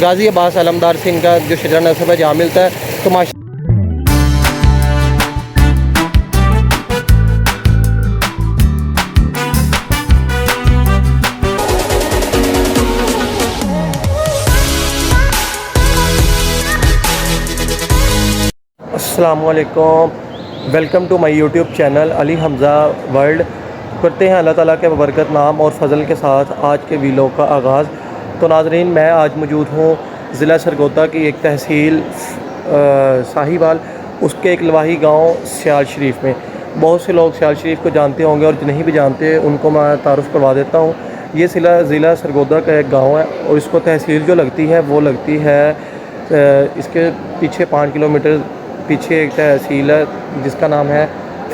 गाज़ी अब्बास अलमदार से इनका जो शजरा नस्ब है जहाँ मिलता है। तो माशा अस्सलामु अलैकुम, welcome to my YouTube channel Ali Hamza world. करते हैं अल्लाह ताला के बरकत नाम और फ़ज़ल के साथ आज के वीलॉग का आगाज़। तो नाज़रीन, मैं आज मौजूद हूँ ज़िला सरगोदा की एक तहसील साहिवाल, उसके एक लवाही गांव सियाल शरीफ में। बहुत से लोग सियाल शरीफ को जानते होंगे और जो नहीं भी जानते उनको मैं तारुफ़ करवा देता हूँ। ये ज़िला सरगोदा का एक गाँव है और इसको तहसील जो लगती है वो लगती है इसके पीछे 5 किलोमीटर पीछे एक तहसील है जिसका नाम है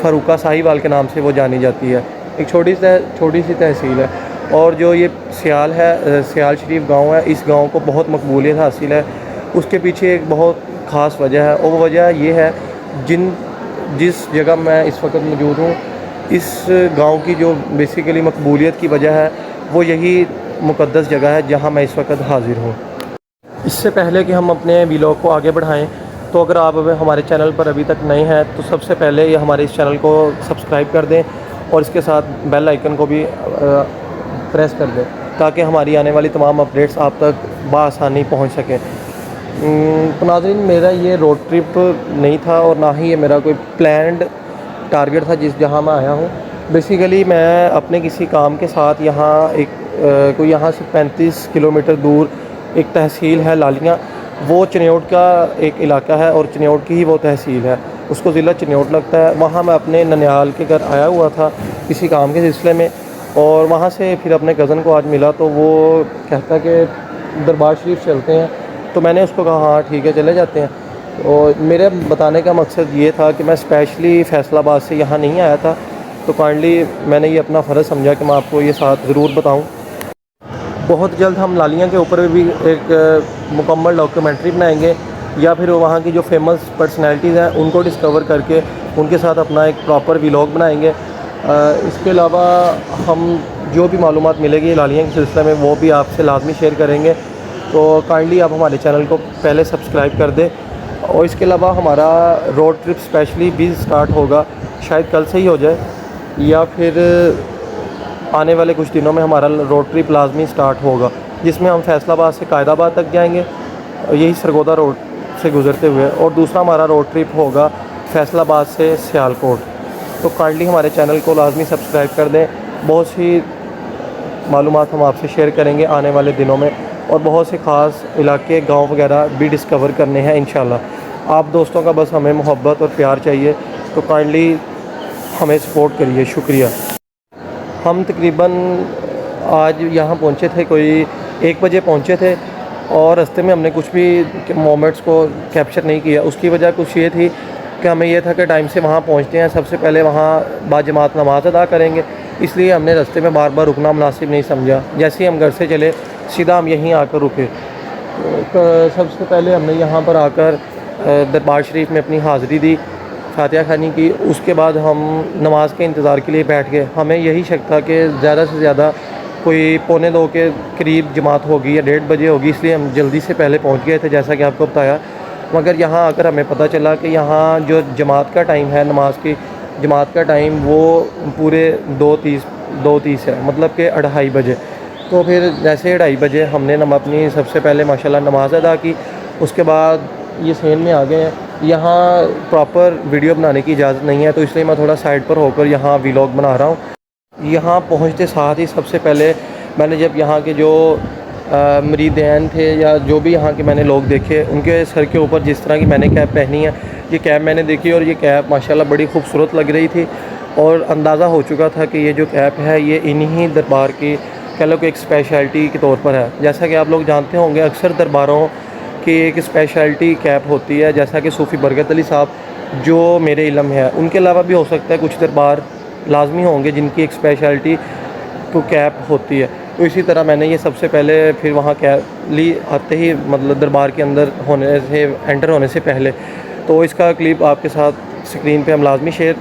फ़रूका साहिवाल के नाम से वो जानी जाती है। एक छोटी सी तहसील है। और जो ये सियाल है, सियाल शरीफ गांव है, इस गांव को बहुत मकबूलियत हासिल है। उसके पीछे एक बहुत ख़ास वजह है और वो वजह ये है जिस जगह मैं इस वक्त मौजूद हूँ, इस गांव की जो बेसिकली मकबूलियत की वजह है वो यही मुक़द्दस जगह है जहाँ मैं इस वक्त हाज़िर हूँ। इससे पहले कि हम अपने व्लॉग को आगे बढ़ाएं, तो अगर आप हमारे चैनल पर अभी तक नए हैं तो सबसे पहले ये हमारे इस चैनल को सब्सक्राइब कर दें और इसके साथ बेल आइकन को भी प्रेस कर दें ताकि हमारी आने वाली तमाम अपडेट्स आप तक बआसानी पहुंच सकें। तो नाज़रीन, मेरा ये रोड ट्रिप नहीं था और ना ही ये मेरा कोई प्लान्ड टारगेट था जहाँ मैं आया हूँ। बेसिकली मैं अपने किसी काम के साथ यहाँ कोई यहाँ से 35 किलोमीटर दूर एक तहसील है लालियाँ, वो चनियोट का एक इलाका है और चनियोट की ही वो तहसील है, उसको ज़िला चनियोट लगता है। वहाँ मैं अपने ननिहाल के घर आया हुआ था किसी काम के सिलसिले में और वहाँ से फिर अपने कज़न को आज मिला तो वो कहता है कि दरबार शरीफ चलते हैं। तो मैंने उसको कहा हाँ ठीक है चले जाते हैं। और मेरे बताने का मकसद ये था कि मैं स्पेशली फैसलाबाद से यहाँ नहीं आया था, तो काइंडली मैंने ये अपना फ़र्ज़ समझा कि मैं आपको ये साथ ज़रूर बताऊँ। बहुत जल्द हम लालियाँ के ऊपर भी एक मुकम्मल डॉक्यूमेंट्री बनाएंगे या फिर वहाँ की जो फेमस पर्सनैलिटीज़ हैं उनको डिस्कवर करके उनके साथ अपना एक प्रॉपर व्लॉग बनाएंगे। इसके अलावा हम जो भी मालूमात मिलेगी लालियाँ के सिलसिले में वो भी आपसे लाजमी शेयर करेंगे। तो काइंडली आप हमारे चैनल को पहले सब्सक्राइब कर दें। और इसके अलावा हमारा रोड ट्रिप स्पेशली भी स्टार्ट होगा, शायद कल से ही हो जाए या फिर आने वाले कुछ दिनों में हमारा रोड ट्रिप लाजमी स्टार्ट होगा, जिसमें हम फैसलाबाद से कायदाबाद तक जाएंगे यही सरगोदा रोड से गुज़रते हुए, और दूसरा हमारा रोड ट्रिप होगा फैसलाबाद से सियालकोट। तो काइंडली हमारे चैनल को लाजमी सब्सक्राइब कर दें। बहुत सी मालूमात हम आपसे शेयर करेंगे आने वाले दिनों में और बहुत से ख़ास इलाके गाँव वगैरह भी डिस्कवर करने हैं इंशाल्लाह। आप दोस्तों का बस हमें मोहब्बत और प्यार चाहिए, तो काइंडली हमें सपोर्ट करिए। शुक्रिया। हम तकरीबन आज यहाँ पहुँचे थे, कोई 1 बजे पहुँचे थे और रास्ते में हमने कुछ भी मोमेंट्स को कैप्चर नहीं किया। उसकी वजह कुछ ये थी कि हमें यह था कि टाइम से वहाँ पहुँचते हैं, सबसे पहले वहाँ बाजमात नमाज़ अदा करेंगे, इसलिए हमने रास्ते में बार बार रुकना मुनासिब नहीं समझा। जैसे ही हम घर से चले सीधा हम यहीं आकर रुके। सबसे पहले हमने यहाँ पर आकर दरबार शरीफ में अपनी हाज़िरी दी, फातिहा खानी की। उसके बाद हम नमाज़ के इंतज़ार के लिए बैठ गए। हमें यही शक था कि ज़्यादा से ज़्यादा कोई 1:45 के करीब जमात होगी या 1:30 बजे होगी, इसलिए हम जल्दी से पहले पहुंच गए थे जैसा कि आपको बताया। मगर यहाँ आकर हमें पता चला कि यहाँ जो जमात का टाइम है, नमाज की जमात का टाइम वो पूरे 2:30 है, मतलब कि 2:30 बजे। तो फिर जैसे 2:30 बजे हमने अपनी सबसे पहले माशाल्लाह नमाज़ अदा की। उसके बाद ये सेन में आ गए हैं। यहाँ प्रॉपर वीडियो बनाने की इजाज़त नहीं है, तो इसलिए मैं थोड़ा साइड पर होकर यहाँ व्लॉग बना रहा हूँ। यहाँ पहुँचते साथ ही सबसे पहले मैंने जब यहाँ के जो मरीदैन थे या जो भी यहाँ के मैंने लोग देखे, उनके सर के ऊपर जिस तरह की मैंने कैप पहनी है, ये कैप मैंने देखी और ये कैप माशाल्लाह बड़ी खूबसूरत लग रही थी और अंदाज़ा हो चुका था कि ये जो कैप है ये इन्हीं दरबार की कह लो कि एक स्पेशलिटी के तौर पर है। जैसा कि आप लोग जानते होंगे अक्सर दरबारों की एक स्पेशलिटी कैप होती है, जैसा कि सूफ़ी बरकत अली साहब जो मेरे इल्म है, उनके अलावा भी हो सकता है कुछ दरबार लाजमी होंगे जिनकी एक स्पेशलिटी तो कैप होती है। तो इसी तरह मैंने ये सबसे पहले फिर वहाँ कैप ली आते ही, मतलब दरबार के अंदर एंटर होने से पहले। तो इसका क्लिप आपके साथ स्क्रीन पे हम लाजमी शेयर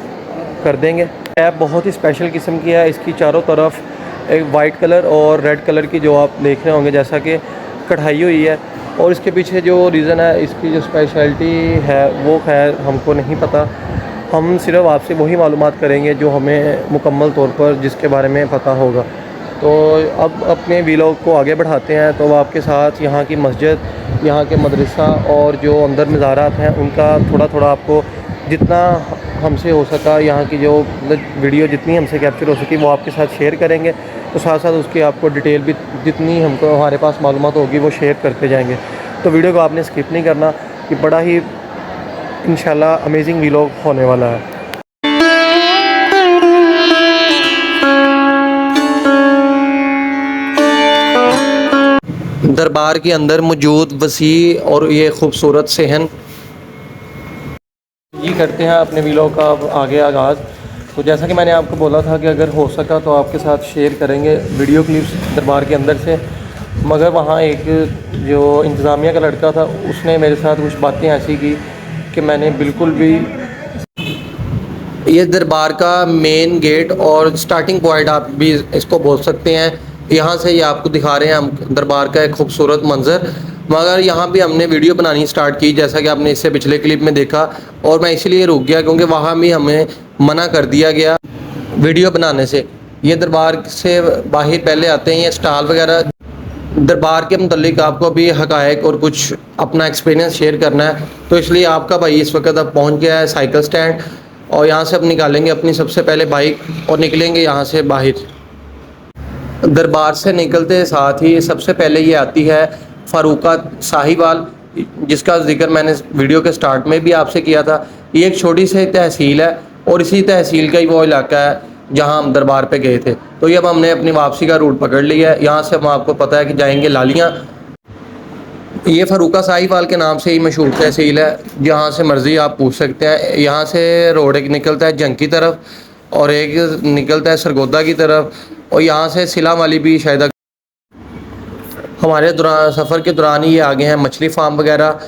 कर देंगे। कैप बहुत ही स्पेशल किस्म की है। इसकी चारों तरफ एक वाइट कलर और रेड कलर की जो आप देख रहे होंगे जैसा कि कढ़ाई हुई है, और इसके पीछे जो रीज़न है, इसकी जो स्पेशलिटी है वो खैर हमको नहीं पता। हम सिर्फ आपसे वही मालूमात करेंगे जो हमें मुकम्मल तौर पर जिसके बारे में पता होगा। तो अब अपने वीलॉग को आगे बढ़ाते हैं। तो आपके साथ यहाँ की मस्जिद, यहाँ के मदरसा और जो अंदर नज़ारात हैं उनका थोड़ा थोड़ा आपको जितना हमसे हो सका, यहाँ की जो वीडियो जितनी हमसे कैप्चर हो सकी वो आपके साथ शेयर करेंगे। तो साथ साथ उसकी आपको डिटेल भी जितनी हमको हमारे पास मालूमात होगी वो शेयर करते जाएंगे। तो वीडियो को आपने स्किप नहीं करना, कि बड़ा ही इंशाल्लाह अमेजिंग वीलॉग होने वाला है। दरबार के अंदर मौजूद वसी और ये खूबसूरत सहन ये करते हैं अपने वीलॉग का अब आगे आगाज़। तो जैसा कि मैंने आपको बोला था कि अगर हो सका तो आपके साथ शेयर करेंगे वीडियो क्लिप्स दरबार के अंदर से। मगर वहाँ एक जो इंतज़ामिया का लड़का था उसने मेरे साथ कुछ बातें ऐसी की कि मैंने बिल्कुल भी, ये दरबार का मेन गेट और स्टार्टिंग पॉइंट आप भी इसको बोल सकते हैं। यहाँ से ये आपको दिखा रहे हैं हम दरबार का एक खूबसूरत मंज़र। मगर यहाँ भी हमने वीडियो बनानी स्टार्ट की, जैसा कि आपने इससे पिछले क्लिप में देखा, और मैं इसलिए रुक गया क्योंकि वहाँ भी हमें मना कर दिया गया वीडियो बनाने से। ये दरबार से बाहर पहले आते हैं ये स्टॉल वगैरह। दरबार के मुतल्लिक आपको भी हकायक और कुछ अपना एक्सपीरियंस शेयर करना है, तो इसलिए आपका भाई इस वक्त अब पहुँच गया है साइकिल स्टैंड, और यहाँ से अब निकालेंगे अपनी सबसे पहले बाइक और निकलेंगे यहाँ से बाहर। दरबार से निकलते साथ ही सबसे पहले ये आती है फ़ारूका साहिवाल, जिसका जिक्र मैंने वीडियो के स्टार्ट में भी आपसे किया था। ये एक छोटी सी तहसील है और इसी तहसील का ही वो इलाका है जहाँ हम दरबार पे गए थे। तो ये अब हमने अपनी वापसी का रूट पकड़ लिया है। यहाँ से हम आपको पता है कि जाएंगे लालियाँ। ये फ़ारूका साहिवाल के नाम से ही मशहूर तहसील है, जहाँ से मर्ज़ी आप पूछ सकते हैं। यहाँ से रोड एक निकलता है जंग की तरफ और एक निकलता है सरगोदा की तरफ, और यहाँ से सिला वाली भी शायद। हमारे दौरान सफ़र के दौरान ही ये आगे हैं मछली फार्म वगैरह,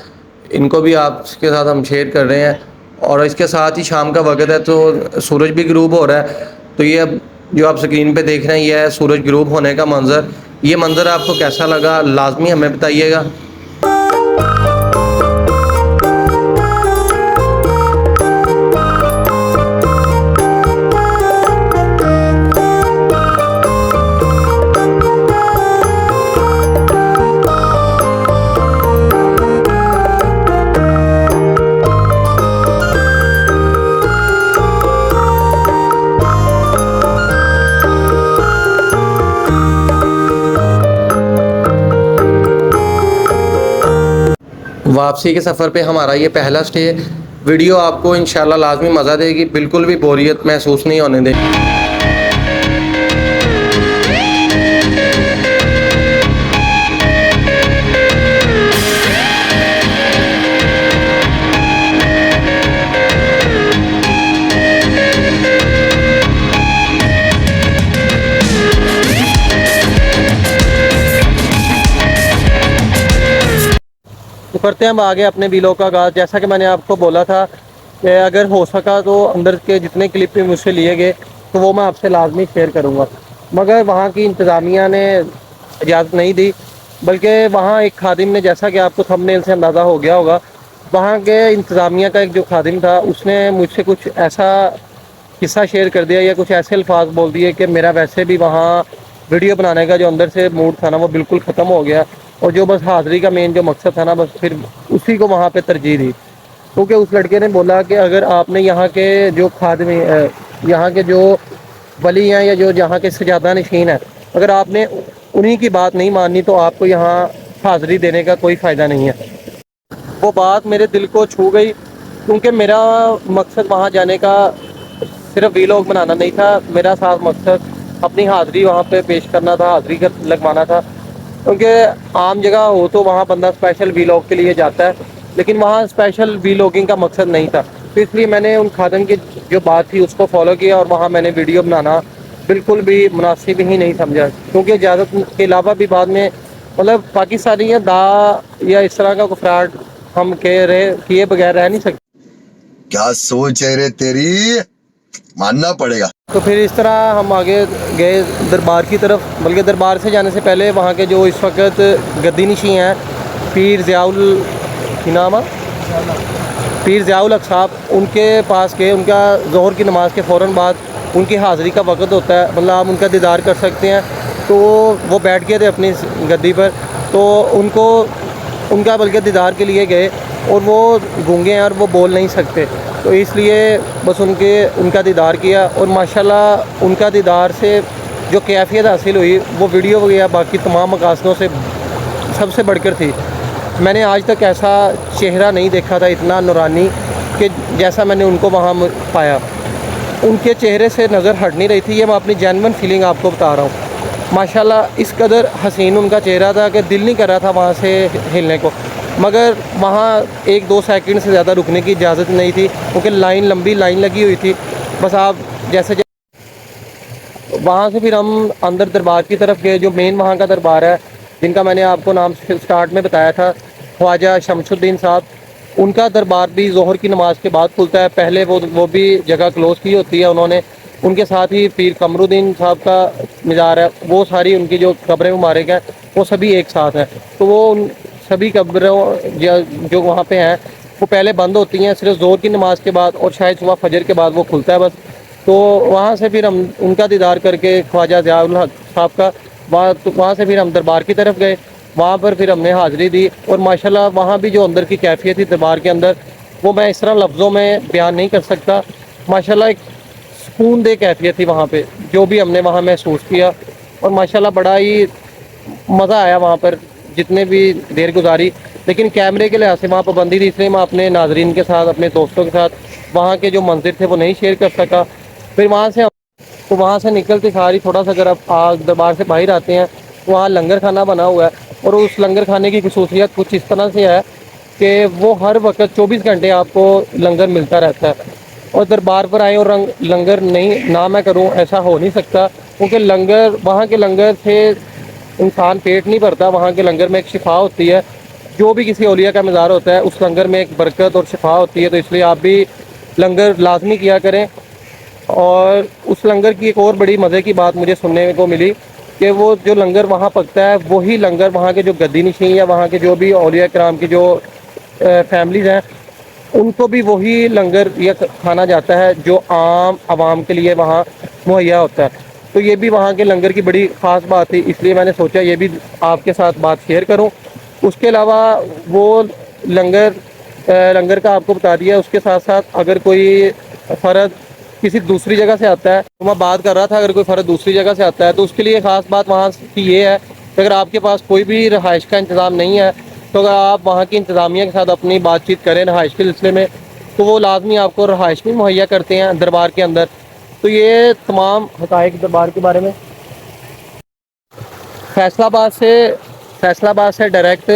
इनको भी आपके साथ हम शेयर कर रहे हैं। और इसके साथ ही शाम का वक्त है तो सूरज भी ग्रूब हो रहा है। तो ये अब जो आप स्क्रीन पे देख रहे हैं ये है सूरज ग्रूब होने का मंज़र। ये मंज़र आपको कैसा लगा लाजमी हमें बताइएगा। वापसी के सफ़र पे हमारा ये पहला स्टे। वीडियो आपको इंशाल्लाह लाजमी मज़ा देगी, बिल्कुल भी बोरियत महसूस नहीं होने देगी। तो करते हैं हम आगे अपने वीलॉग का आगाज़। जैसा कि मैंने आपको बोला था कि अगर हो सका तो अंदर के जितने क्लिप भी मुझसे लिए गए तो वो मैं आपसे लाजमी शेयर करूँगा। मगर वहाँ की इंतज़ामिया ने इजाज़त नहीं दी, बल्कि वहाँ एक खादिम ने, जैसा कि आपको थंबनेल से अंदाज़ा हो गया होगा, वहाँ के इंतज़ामिया का एक जो खादिम था उसने मुझसे कुछ ऐसा किस्सा शेयर कर दिया या कुछ ऐसे अल्फाज बोल दिए कि मेरा वैसे भी वहाँ वीडियो बनाने का जो अंदर से मूड था ना वो बिल्कुल ख़त्म हो गया। और जो बस हाज़िरी का मेन जो मकसद था ना, बस फिर उसी को वहाँ पे तरजीह दी। क्योंकि उस लड़के ने बोला कि अगर आपने यहाँ के जो खादमी, यहाँ के जो वली हैं या जो यहाँ के सजादा नशीन हैं, अगर आपने उन्हीं की बात नहीं माननी तो आपको यहाँ हाज़िरी देने का कोई फ़ायदा नहीं है। वो बात मेरे दिल को छू गई, क्योंकि मेरा मकसद वहाँ जाने का सिर्फ वीलॉग बनाना नहीं था। मेरा साथ मकसद अपनी हाज़िरी वहाँ पे पेश करना था, हाज़िरी कर लगवाना था। क्योंकि आम जगह हो तो वहाँ बंदा स्पेशल वीलॉग के लिए जाता है, लेकिन वहाँ स्पेशल वीलॉगिंग का मकसद नहीं था। तो इसलिए मैंने उन खादम की जो बात थी उसको फॉलो किया और वहाँ मैंने वीडियो बनाना बिल्कुल भी मुनासिब ही नहीं समझा। क्योंकि इजाज़त के अलावा भी बाद में मतलब पाकिस्तानी या दा या इस तरह का फ्रॉड हम किए बगैर रह नहीं सकते। क्या सोच है रे तेरी, मानना पड़ेगा। तो फिर इस तरह हम आगे गए दरबार की तरफ। बल्कि दरबार से जाने से पहले वहाँ के जो इस वक्त गद्दी नशीं हैं पीर ज़ियाउल की नाम है, पीर ज़ियाउल हक साहब, उनके पास गए। उनका ज़ोहर की नमाज़ के फ़ौरन बाद उनकी हाज़िरी का वक़्त होता है, मतलब आप उनका दीदार कर सकते हैं। तो वो बैठ गए थे अपनी गद्दी पर, तो उनको उनका बल्कि दीदार के लिए गए, और वो गूंगे हैं और वो बोल नहीं सकते, तो इसलिए बस उनका दीदार किया। और माशाल्लाह उनका दीदार से जो कैफियत हासिल हुई वो वीडियो वगैरह बाकी तमाम मकासदों से सबसे बढ़कर थी। मैंने आज तक ऐसा चेहरा नहीं देखा था इतना नूरानी कि जैसा मैंने उनको वहाँ पाया। उनके चेहरे से नज़र हट नहीं रही थी, ये मैं अपनी जेन्युइन फीलिंग आपको बता रहा हूँ। माशाल्लाह इस कदर हसीन उनका चेहरा था कि दिल नहीं कर रहा था वहाँ से हिलने को, मगर वहाँ 1-2 सेकंड से ज़्यादा रुकने की इजाज़त नहीं थी, क्योंकि लंबी लाइन लगी हुई थी। बस आप जैसे वहाँ से फिर हम अंदर दरबार की तरफ गए, जो मेन वहाँ का दरबार है, जिनका मैंने आपको नाम स्टार्ट में बताया था, ख्वाजा शमसुद्दीन साहब। उनका दरबार भी ज़ोहर की नमाज़ के बाद खुलता है, पहले वो भी जगह क्लोज़ की होती है उन्होंने। उनके साथ ही पीर कमरुद्दीन साहब का मज़ार है, वो सारी उनकी जो कब्रें मुबारक हैं वो सभी एक साथ हैं। तो वो उन सभी कब्रों जो वहाँ पे हैं वो पहले बंद होती हैं, सिर्फ ज़ोहर की नमाज़ के बाद और शायद सुबह फजर के बाद वो खुलता है बस। तो वहाँ से फिर हम उनका दीदार करके ख्वाजा ज़ियाउल हक साहब का, वहाँ से फिर हम दरबार की तरफ गए। वहाँ पर फिर हमने हाज़िरी दी, और माशाल्लाह वहाँ भी जो अंदर की कैफियत थी दरबार के अंदर, वो मैं इस तरह लफ्ज़ों में बयान नहीं कर सकता। माशाल्लाह एक सुकून दे कैफियत थी वहाँ पे, जो भी हमने वहाँ महसूस किया। और माशाल्लाह बड़ा ही मज़ा आया वहाँ पर जितने भी देर गुजारी। लेकिन कैमरे के लिहाज से वहाँ पाबंदी थी, इसलिए मैं अपने नाजरीन के साथ, अपने दोस्तों के साथ वहाँ के जो मंज़िर थे वो नहीं शेयर कर सका। फिर वहाँ से निकलते सारी थोड़ा सा अगर आप दरबार से बाहर आते हैं तो वहाँ लंगर खाना बना हुआ है, और उस लंगर खाने की खसूसियत कुछ इस तरह से है कि वो हर वक्त 24 घंटे आपको लंगर मिलता रहता है। और दरबार पर आए और लंगर नहीं ना मैं करूँ, ऐसा हो नहीं सकता, क्योंकि लंगर, वहाँ के लंगर से इंसान पेट नहीं भरता, वहाँ के लंगर में एक शिफा होती है। जो भी किसी औलिया का मज़ार होता है उस लंगर में एक बरकत और शिफा होती है, तो इसलिए आप भी लंगर लाजमी किया करें। और उस लंगर की एक और बड़ी मज़े की बात मुझे सुनने को मिली कि वो जो लंगर वहाँ पकता है वही लंगर वहाँ के जो गद्दी नशीं या वहाँ के जो भी औलिया कराम की जो फैमिलीज़ हैं उनको भी वही लंगर या खाना जाता है जो आम आवाम के लिए वहाँ मुहैया होता है। तो ये भी वहाँ के लंगर की बड़ी ख़ास बात थी, इसलिए मैंने सोचा ये भी आपके साथ बात शेयर करूँ। उसके अलावा वो लंगर का आपको बता दिया। उसके साथ साथ अगर कोई फ़र्द किसी दूसरी जगह से आता है, तो मैं बात कर रहा था, अगर कोई फ़र्द दूसरी जगह से आता है तो उसके लिए ख़ास बात वहाँ की ये है कि अगर आपके पास कोई भी रहाइश का इंतज़ाम नहीं है, तो अगर आप वहाँ की इंतज़ामिया के साथ अपनी बातचीत करें रहाइश के सिलसिले में, तो वो लाजमी आपको रहाइश भी मुहैया करते हैं दरबार के अंदर। तो ये तमाम हक़ाइक़ दरबार के बारे में। फैसलाबाद से डायरेक्ट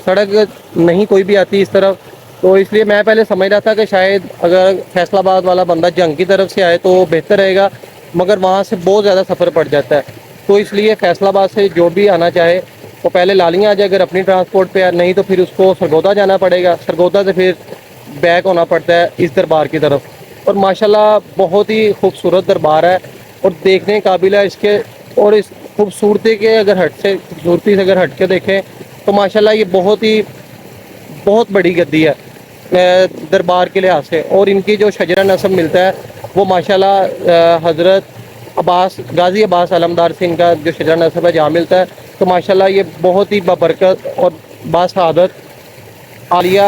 सड़क नहीं कोई भी आती इस तरफ, तो इसलिए मैं पहले समझ रहा था कि शायद अगर फैसलाबाद वाला बंदा जंग की तरफ से आए तो बेहतर रहेगा, मगर वहाँ से बहुत ज़्यादा सफ़र पड़ जाता है। तो इसलिए फैसलाबाद से जो भी आना चाहे वो पहले लालियाँ आ जाए अगर अपनी ट्रांसपोर्ट पे, नहीं तो फिर उसको सरगोदा जाना पड़ेगा, सरगोदा से फिर बैक होना पड़ता है इस दरबार की तरफ। और माशाल्लाह बहुत ही खूबसूरत दरबार है और देखने काबिल है इसके। और इस खूबसूरती से अगर हट के देखें तो माशाल्लाह ये बहुत बड़ी गद्दी है दरबार के लिहाज से। और इनकी जो शजरा नस्ब मिलता है वो माशाल्लाह हज़रत गाज़ी अब्बास अलमदार सिंह का जो शजरा नस्ब है जहाँ मिलता है। तो माशाल्लाह ये बहुत ही बबरकत और बासआदत आलिया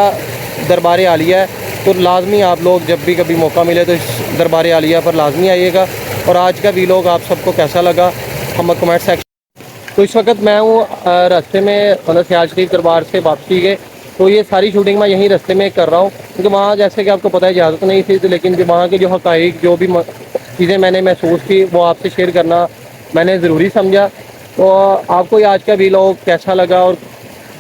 दरबार आलिया है। तो लाजमी आप लोग जब भी कभी मौका मिले तो इस दरबार आलिया पर लाजमी आइएगा। और आज का वीलॉग आप सबको कैसा लगा हम कमेंट सेक्शन। तो इस वक्त मैं हूँ रास्ते में, मतलब सियाज शरीफ दरबार से वापसी के, तो ये सारी शूटिंग मैं यहीं रास्ते में कर रहा हूँ, क्योंकि वहाँ जैसे कि आपको पता है इजाज़त नहीं थी, तो लेकिन वहाँ के जो हक़ाइक़ जो भी चीज़ें मैंने महसूस की वो आपसे शेयर करना मैंने ज़रूरी समझा। तो आपको ये आज का वीलॉग कैसा लगा और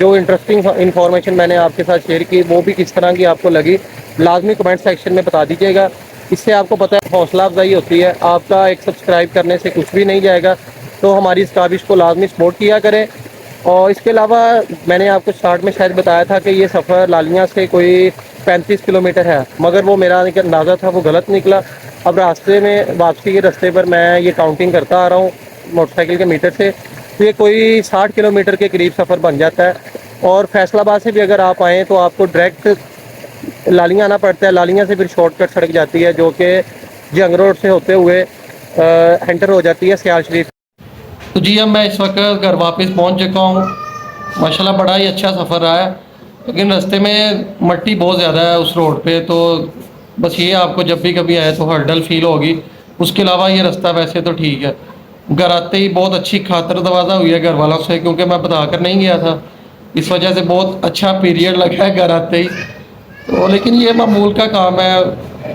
जो इंटरेस्टिंग इन्फॉर्मेशन मैंने आपके साथ शेयर की वो भी किस तरह की आपको लगी, लाजमी कमेंट सेक्शन में बता दीजिएगा। इससे आपको पता है हौसला अफजाई होती है, आपका एक सब्सक्राइब करने से कुछ भी नहीं जाएगा। तो हमारी इस काविश को लाजमी सपोर्ट किया करें। और इसके अलावा मैंने आपको स्टार्ट में शायद बताया था कि ये सफ़र लालियाँ से कोई 35 किलोमीटर है, मगर वो मेरा अंदाज़ा था वो गलत निकला। अब रास्ते में वापसी के रास्ते पर मैं ये काउंटिंग करता आ रहा हूँ मोटरसाइकिल के मीटर से, तो ये कोई 60 किलोमीटर के करीब सफ़र बन जाता है। और फैसलाबाद से भी अगर आप आएँ तो आपको डायरेक्ट लालियाँ आना पड़ता है। लालियाँ से फिर शॉर्टकट सड़क जाती है जो कि जंग रोड से होते हुए एंटर हो जाती है सियाल शरीफ। तो जी अब मैं इस वक्त घर वापस पहुंच चुका हूँ। माशाल्लाह बड़ा ही अच्छा सफ़र रहा है, लेकिन रास्ते में मट्टी बहुत ज़्यादा है उस रोड पे, तो बस ये आपको जब भी कभी आए तो हर्डल फील होगी। उसके अलावा ये रास्ता वैसे तो ठीक है। घर आते ही बहुत अच्छी खातर दरवाज़ा हुई है घर वालों से, क्योंकि मैं बता कर नहीं गया था, इस वजह से बहुत अच्छा पीरियड लगा है घर आते ही। तो लेकिन ये मामूल का काम है,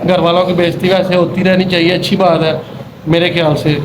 घर वालों की बेइज्जती वैसे होती रहनी चाहिए, अच्छी बात है मेरे ख्याल से।